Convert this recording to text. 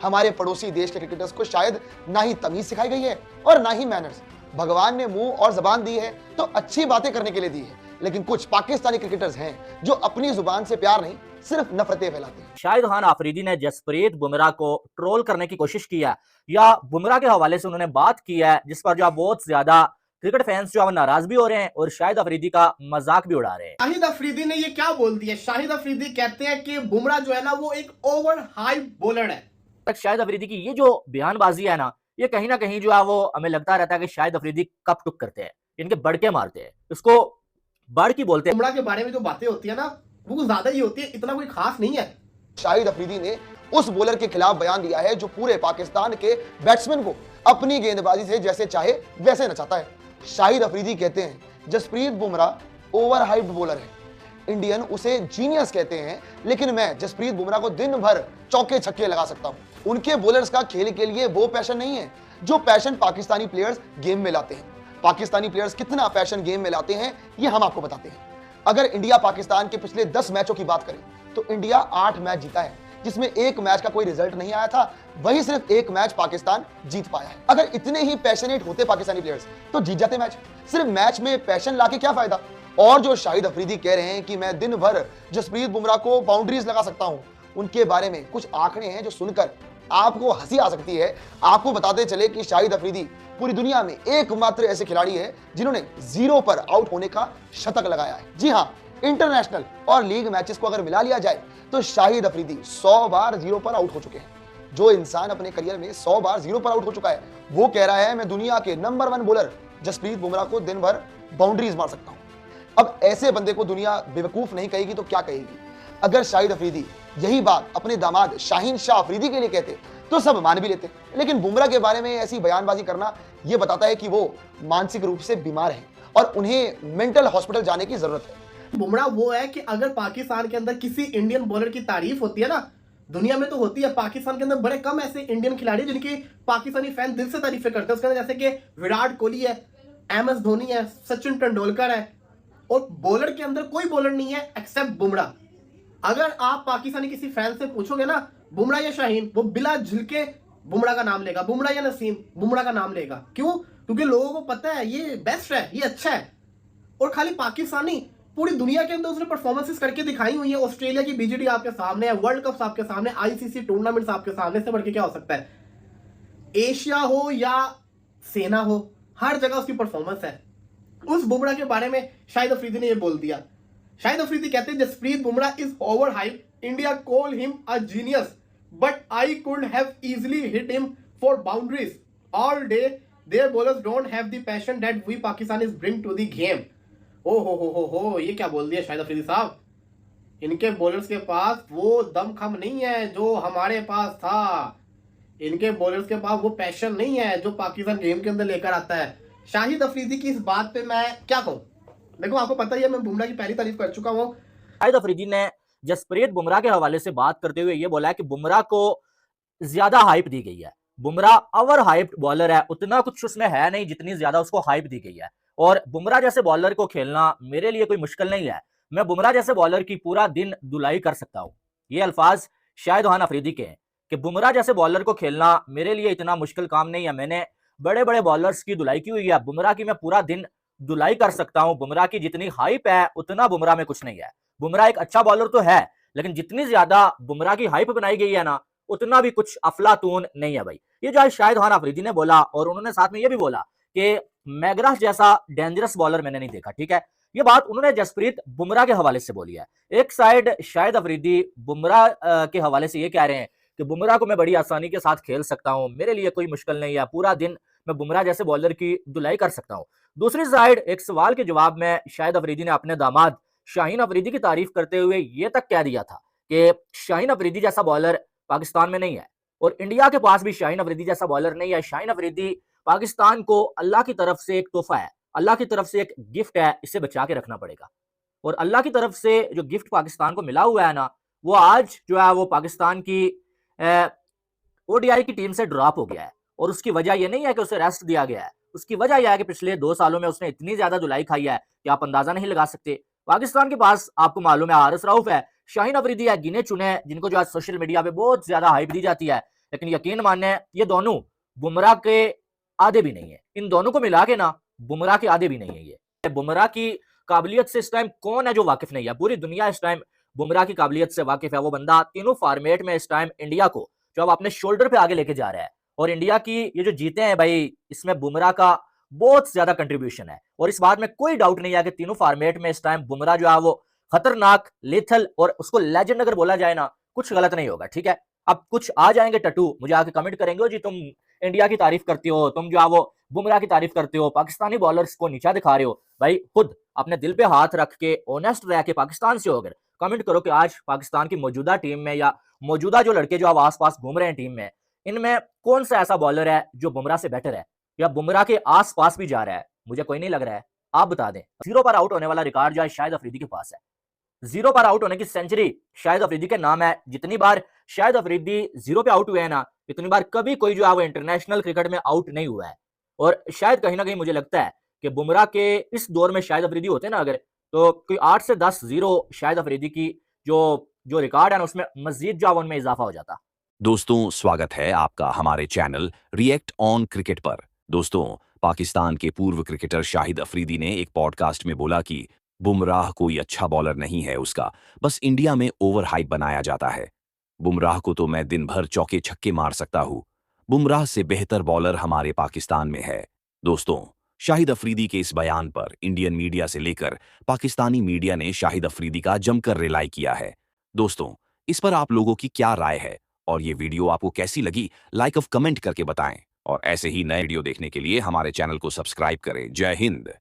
हमारे पड़ोसी देश के क्रिकेटर्स को शायद ना ही तमीज सिखाई गई है और ना ही मैनर्स। भगवान ने मुंह और जबान दी है तो अच्छी बातें करने के लिए दी है, लेकिन कुछ पाकिस्तानी क्रिकेटर्स हैं जो अपनी जुबान से प्यार नहीं सिर्फ नफरतें फैलाते हैं। शाहिद खान आफरीदी ने जसप्रीत बुमराह को ट्रोल करने की कोशिश की है या बुमराह के हवाले से उन्होंने बात की है, जिस पर जो बहुत ज्यादा क्रिकेट फैंस जो है नाराज भी हो रहे हैं और शाहिद अफरीदी का मजाक भी उड़ा रहे हैं। शाहिद अफरीदी ने ये क्या बोल दिया? शाहिद अफरीदी कहते हैं कि बुमराह जो है ना वो एक ओवर हाइप बॉलर है। शाहिद अफरीदी की ये जो बयानबाजी है ना, ये कहीं ना कहीं जो है वो हमें लगता रहता है कि शाहिद अफरीदी कप टुक करते हैं, इनके बड़के मारते हैं, इसको बड़ की बोलते हैं। बुमराह के बारे में जो बातें होती है ना वो ज्यादा ही होती है, इतना कोई खास नहीं है। शाहिद अफरीदी ने उस बॉलर के खिलाफ बयान दिया है जो पूरे पाकिस्तान के बैट्समैन को अपनी गेंदबाजी से जैसे चाहे वैसे नचाता है। शाहिद अफरीदी कहते हैं Jasprit Bumrah overhyped bowler है, इंडियन उसे जीनियस कहते हैं, लेकिन मैं जसप्रीत बुमराह को दिन भर चौके छक्के लगा सकता हूं। उनके बॉलर्स का खेल के लिए वो पैशन नहीं है जो पैशन पाकिस्तानी प्लेयर्स गेम में लाते हैं। पाकिस्तानी प्लेयर्स कितना पैशन गेम में लाते हैं ये हम आपको बताते हैं। अगर इंडिया पाकिस्तान के पिछले 10 मैचों की बात करें तो इंडिया 8 मैच जीता है, जिसमें एक मैच का कोई रिजल्ट नहीं आया था, वही सिर्फ एक मैच पाकिस्तान जीत पाया है। अगर इतने ही पैशनेट होते पाकिस्तानी प्लेयर्स तो जीत जाते मैच। सिर्फ मैच में पैशन लाके क्या फायदा? और जो शाहिद अफरीदी कह रहे हैं कि मैं दिन भर जसप्रीत बुमराह को बाउंड्रीज लगा सकता हूं, उनके बारे में कुछ आंकड़े हैं जो सुनकर आपको हंसी आ सकती है। आपको बताते चले कि शाहिद अफरीदी पूरी दुनिया में एकमात्र ऐसे खिलाड़ी है जिन्होंने 0 पर आउट होने का शतक लगाया है। जी हां, इंटरनेशनल और लीग मैचेस को अगर मिला लिया जाए तो शाहिद अफरीदी 100 बार 0 पर आउट हो चुके हैं। जो इंसान अपने करियर में 100 बार 0 पर आउट हो चुका है वो कह रहा है मैं दुनिया के नंबर 1 बॉलर जसप्रीत बुमराह को दिन भर बाउंड्रीज मार सकता हूं। अब ऐसे बंदे को दुनिया बेवकूफ नहीं कहेगी तो क्या कहेगी? अगर शाहिद अफरीदी यही बात अपने दामाद शाहीन शाह अफरीदी के लिए कहते तो सब मान भी लेते, लेकिन बुमराह के बारे में ऐसी बयानबाजी करना यह बताता है कि वो मानसिक रूप से बीमार हैं और उन्हें मेंटल हॉस्पिटल जाने की जरूरत है। बुमराह वो है कि अगर पाकिस्तान के अंदर किसी इंडियन बॉलर की तारीफ होती है ना, दुनिया में तो होती है, पाकिस्तान के अंदर बड़े कम ऐसे इंडियन खिलाड़ी जिनकी पाकिस्तानी फैन दिल से तारीफें करते हैं। उसके अंदर जैसे कि विराट कोहली है, MS धोनी है, सचिन तेंदुलकर है, और बॉलर के अंदर कोई बॉलर नहीं है एक्सेप्ट बुमराह। अगर आप पाकिस्तानी किसी फैन से पूछोगे ना बुमराह या शाहीन, वो बिला झिलके बुमराह का नाम लेगा, बुमराह या नसीम बुमराह का नाम लेगा। क्यों? क्योंकि लोगों को पता है ये बेस्ट है, ये अच्छा है। और खाली पाकिस्तानी, पूरी दुनिया के अंदर उसने परफॉर्मेंसेस करके दिखाई हुई है। ऑस्ट्रेलिया की BGT आपके सामने है, वर्ल्ड कप आपके सामने, ICC टूर्नामेंट्स आपके सामने, से बढ़ के क्या हो सकता है? एशिया हो या सेना हो, हर जगह उसकी परफॉर्मेंस है। उस बुमराह के बारे में शाहिद अफरीदी ने यह बोल दिया। शाहिद अफरीदी कहते हैं Jasprit Bumrah is over hype, India call him a genius but I could have easily hit him for boundaries all day, their bowlers don't have the passion that we Pakistanis bring to the game. ओ हो, ये क्या बोल दिया शाहिद अफरीदी साहब? इनके bowlers के पास वो दमखम नहीं है जो हमारे पास था, इनके बॉलर्स के पास वो पैशन नहीं है जो पाकिस्तान गेम के अंदर लेकर आता है। शाहिद अफरीदी की इस बात पे मैं क्या कहूं? देखो, आपको पता ही है मैं बुमराह की पहली तारीफ कर चुका हूं। शाहिद अफरीदी ने जसप्रीत बुमराह के हवाले से बात करते हुए ये बोला है कि बुमराह को ज्यादा हाइप दी गई है, बुमराह ओवर हाइप्ड बॉलर है, उतना कुछ उसमें है नहीं जितनी ज्यादा उसको हाइप दी गई है। और बुमराह जैसे बॉलर को खेलना मेरे लिए कोई मुश्किल नहीं है, मैं बुमराह जैसे बॉलर की पूरा दिन धुलाई कर सकता हूं। ये अल्फाज शाहिद खान अफरीदी के हैं कि बुमराह जैसे बॉलर को खेलना मेरे लिए इतना मुश्किल काम नहीं है, मैंने बड़े बड़े बॉलर्स की धुलाई की हुई है, बुमराह की मैं पूरा दिन धुलाई कर सकता हूं। बुमराह की जितनी हाइप है उतना बुमराह में कुछ नहीं है। बुमराह एक अच्छा बॉलर तो है, लेकिन जितनी ज्यादा बुमराह की हाइप बनाई गई है ना, उतना भी कुछ अफलातून नहीं है भाई। ये जो शाहिद खान अफरीदी ने बोला, और उन्होंने साथ में ये भी बोला कि मैग्रास जैसा डेंजरस बॉलर मैंने नहीं देखा। ठीक है, ये बात उन्होंने जसप्रीत बुमराह के हवाले से बोली है। एक साइड शाहिद अफरीदी बुमराह के हवाले से ये कह रहे हैं कि बुमराह को मैं बड़ी आसानी के साथ खेल सकता हूं, मेरे लिए कोई मुश्किल नहीं है, पूरा दिन मैं बुमराह जैसे बॉलर की धुलाई कर सकता हूं। दूसरी साइड एक सवाल के जवाब में शाहिद अफरीदी ने अपने दामाद शाहीन अफरीदी की तारीफ करते हुए ये तक कह दिया था कि शाहीन अफरीदी जैसा बॉलर पाकिस्तान में नहीं है और इंडिया के पास भी शाहीन अफरीदी जैसा बॉलर नहीं है। शाहीन अफरीदी पाकिस्तान को अल्लाह की तरफ से एक तोहफा है, अल्लाह की तरफ से एक गिफ्ट है, इसे बचा के रखना पड़ेगा। और अल्लाह की तरफ से जो गिफ्ट पाकिस्तान को मिला हुआ है ना, वो आज जो है वो पाकिस्तान की ODI की टीम से ड्रॉप हो गया है। और उसकी वजह यह नहीं है कि उसे रेस्ट दिया गया है, उसकी वजह यह है कि पिछले 2 सालों में उसने इतनी ज्यादा धुलाई खाई है कि आप अंदाजा नहीं लगा सकते। पाकिस्तान के पास आपको मालूम है हारिस रऊफ है, शाहीन अफरीदी है, गिने चुने जिनको जो आज सोशल मीडिया पे बहुत ज्यादा हाइप दी जाती है, लेकिन यकीन माने ये दोनों बुमराह के आधे भी नहीं है। इन दोनों को मिला के ना बुमराह के आधे भी नहीं है। ये बुमराह की काबिलियत से इस टाइम कौन है जो वाकिफ नहीं है? पूरी दुनिया इस टाइम बुमराह की काबिलियत से वाकिफ है। वो बंदा तीनों फॉर्मेट में इस टाइम इंडिया को जो अब अपने शोल्डर पे आगे लेके जा रहा है। और इंडिया की ये जो जीते हैं भाई, इसमें बुमराह का बहुत ज्यादा कंट्रीब्यूशन है। और इस बात में कोई डाउट नहीं है कि तीनों फॉर्मेट में इस टाइम बुमराह जो है वो खतरनाक, लेथल और उसको लेजेंड अगर बोला जाए ना, कुछ गलत नहीं होगा। ठीक है, अब कुछ आ जाएंगे टट्टू मुझे आके कमेंट करेंगे, जी तुम इंडिया की तारीफ करते हो, तुम जो है वो बुमराह की तारीफ करते हो, पाकिस्तानी बॉलर्स को नीचा दिखा रहे हो। भाई खुद अपने दिल पे हाथ रख के ऑनेस्ट रह के पाकिस्तान से होकर कमेंट करो कि आज पाकिस्तान की मौजूदा टीम में या मौजूदा जो लड़के जो अब आस-पास घूम रहे हैं टीम में, इनमें कौन सा ऐसा बॉलर है जो बुमराह से बेटर है या बुमराह के आस-पास भी जा रहा है? मुझे कोई नहीं लग रहा है, आप बता दें। 0 पर आउट होने वाला रिकॉर्ड जो है शाहिद अफरीदी के पास है। 0 पर आउट होने की सेंचुरी शाहिद अफरीदी के नाम है। जितनी बार शाहिद अफरीदी 0 पे आउट हुए हैं ना, इतनी बार कभी कोई जो है वो इंटरनेशनल क्रिकेट में आउट नहीं हुआ है। और शायद कहीं ना कहीं मुझे लगता है कि बुमराह के इस दौर में शाहिद अफरीदी होते ना अगर, तो कोई 8 से 10 0 शाहिद अफरीदी की जो जो रिकॉर्ड है ना, उसमें मजीद जो है उनमें इजाफा हो जाता। दोस्तों, स्वागत है आपका हमारे चैनल रिएक्ट ऑन क्रिकेट पर। दोस्तों, पाकिस्तान के पूर्व क्रिकेटर शाहिद अफरीदी ने एक पॉडकास्ट में बोला कि बुमराह कोई अच्छा बॉलर नहीं है, उसका बस इंडिया में ओवर हाइप बनाया जाता है। बुमराह को तो मैं दिन भर चौके छक्के मार सकता हूँ, बुमराह से बेहतर बॉलर हमारे पाकिस्तान में है। दोस्तों, शाहिद अफरीदी के इस बयान पर इंडियन मीडिया से लेकर पाकिस्तानी मीडिया ने शाहिद अफरीदी का जमकर रिलाई किया है। दोस्तों, इस पर आप लोगों की क्या राय है और ये वीडियो आपको कैसी लगी, लाइक और कमेंट करके बताएं। और ऐसे ही नए वीडियो देखने के लिए हमारे चैनल को सब्सक्राइब करें। जय हिंद।